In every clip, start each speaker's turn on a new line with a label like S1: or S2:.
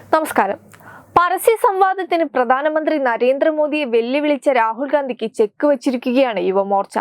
S1: നമസ്കാരം. പരസ്യ സംവാദത്തിന് പ്രധാനമന്ത്രി നരേന്ദ്രമോദിയെ വെല്ലുവിളിച്ച രാഹുൽ ഗാന്ധിക്ക് ചെക്ക് വച്ചിരിക്കുകയാണ് യുവമോർച്ച.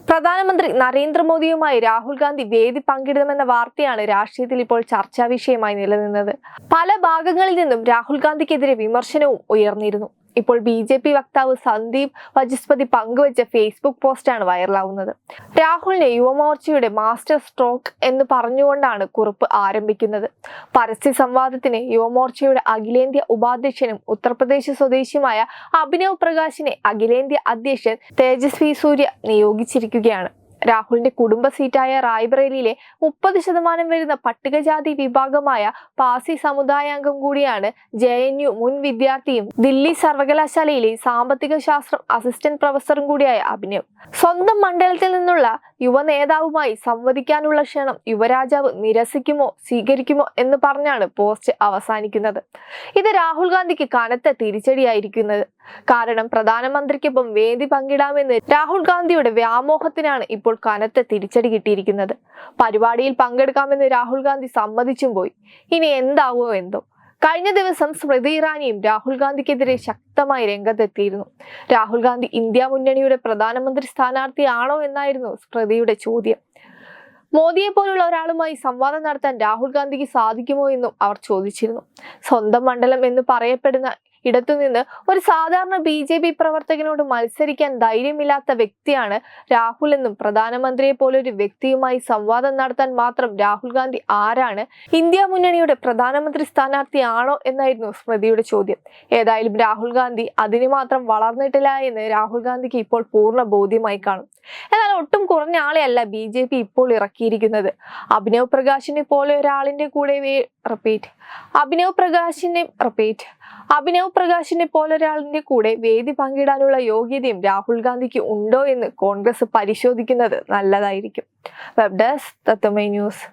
S1: പ്രധാനമന്ത്രി നരേന്ദ്രമോദിയുമായി രാഹുൽ ഗാന്ധി വേദി പങ്കിടുമെന്ന വാർത്തയാണ് രാഷ്ട്രീയത്തിൽ ഇപ്പോൾ ചർച്ചാ വിഷയമായി നിലനിന്നത്. പല ഭാഗങ്ങളിൽ നിന്നും രാഹുൽ ഗാന്ധിക്കെതിരെ വിമർശനവും ഉയർന്നിരുന്നു. ഇപ്പോൾ BJP വക്താവ് സന്ദീപ് വചസ്പതി പങ്കുവച്ച ഫേസ്ബുക്ക് പോസ്റ്റാണ് വൈറലാവുന്നത്. രാഹുലിനെ യുവമോർച്ചയുടെ മാസ്റ്റർ സ്ട്രോക്ക് എന്ന് പറഞ്ഞുകൊണ്ടാണ് കുറിപ്പ് ആരംഭിക്കുന്നത്. പരസ്യ സംവാദത്തിന് യുവമോർച്ചയുടെ അഖിലേന്ത്യാ ഉപാധ്യക്ഷനും ഉത്തർപ്രദേശ് സ്വദേശിയുമായ അഭിനവ് പ്രകാശിനെ അഖിലേന്ത്യാ അധ്യക്ഷൻ തേജസ്വി സൂര്യ നിയോഗിച്ചിരിക്കുകയാണ്. രാഹുലിന്റെ കുടുംബ സീറ്റായ റായ്ബറേലിയിലെ 30% വരുന്ന പട്ടികജാതി വിഭാഗമായ പാസി സമുദായാംഗം കൂടിയാണ് JNU മുൻ വിദ്യാർത്ഥിയും ദില്ലി സർവകലാശാലയിലെ സാമ്പത്തിക ശാസ്ത്രം അസിസ്റ്റന്റ് പ്രൊഫസറും കൂടിയായ അഭിനവ്. സ്വന്തം മണ്ഡലത്തിൽ നിന്നുള്ള യുവ നേതാവുമായി സംവദിക്കാനുള്ള ക്ഷണം യുവരാജാവ് നിരസിക്കുമോ സ്വീകരിക്കുമോ എന്ന് പറഞ്ഞാണ് പോസ്റ്റ് അവസാനിക്കുന്നത്. ഇത് രാഹുൽ ഗാന്ധിക്ക് കനത്ത തിരിച്ചടിയായിരിക്കുന്നത്. കാരണം പ്രധാനമന്ത്രിക്കൊപ്പം വേദി പങ്കിടാമെന്ന് രാഹുൽ ഗാന്ധിയുടെ വ്യാമോഹത്തിനാണ് ഇപ്പോൾ കനത്ത തിരിച്ചടി കിട്ടിയിരിക്കുന്നത്. പരിപാടിയിൽ പങ്കെടുക്കാമെന്ന് രാഹുൽ ഗാന്ധി സമ്മതിച്ചും പോയി. ഇനി എന്താവോ എന്തോ. കഴിഞ്ഞ ദിവസം സ്മൃതി ഇറാനിയും രാഹുൽ ഗാന്ധിക്കെതിരെ ശക്തമായി രംഗത്തെത്തിയിരുന്നു. രാഹുൽ ഗാന്ധി ഇന്ത്യ മുന്നണിയുടെ പ്രധാനമന്ത്രി സ്ഥാനാർത്ഥിയാണോ എന്നായിരുന്നു സ്മൃതിയുടെ ചോദ്യം. മോദിയെ പോലുള്ള ഒരാളുമായി സംവാദം നടത്താൻ രാഹുൽ ഗാന്ധിക്ക് സാധിക്കുമോ എന്നും അവർ ചോദിച്ചിരുന്നു. സ്വന്തം മണ്ഡലം എന്ന് പറയപ്പെടുന്ന ഇടത്തുനിന്ന് ഒരു സാധാരണ BJP പ്രവർത്തകനോട് മത്സരിക്കാൻ ധൈര്യമില്ലാത്ത വ്യക്തിയാണ് രാഹുൽ എന്നും പ്രധാനമന്ത്രിയെ പോലൊരു വ്യക്തിയുമായി സംവാദം നടത്താൻ മാത്രം രാഹുൽ ഗാന്ധി ആരാണ്? ഇന്ത്യ മുന്നണിയുടെ പ്രധാനമന്ത്രി സ്ഥാനാർത്ഥിയാണോ എന്നായിരുന്നു സ്മൃതിയുടെ ചോദ്യം. ഏതായാലും രാഹുൽ ഗാന്ധി അതിന് മാത്രം വളർന്നിട്ടില്ല എന്ന് രാഹുൽ ഗാന്ധിക്ക് ഇപ്പോൾ പൂർണ്ണ ബോധ്യമായി കാണും. എന്നാൽ ഒട്ടും കുറഞ്ഞ ആളെയല്ല BJP ഇപ്പോൾ ഇറക്കിയിരിക്കുന്നത്. അഭിനവ് പ്രകാശിനെ പോലെ ഒരാളിന്റെ കൂടെ അഭിനവ് പ്രകാശിനെ പോലൊരാളിന്റെ കൂടെ വേദി പങ്കിടാനുള്ള യോഗ്യതയും രാഹുൽ ഗാന്ധിക്ക് ഉണ്ടോ എന്ന് കോൺഗ്രസ് പരിശോധിക്കുന്നത് നല്ലതായിരിക്കും. വെബ് ഡെസ്ക് തത്വമൈ ന്യൂസ്.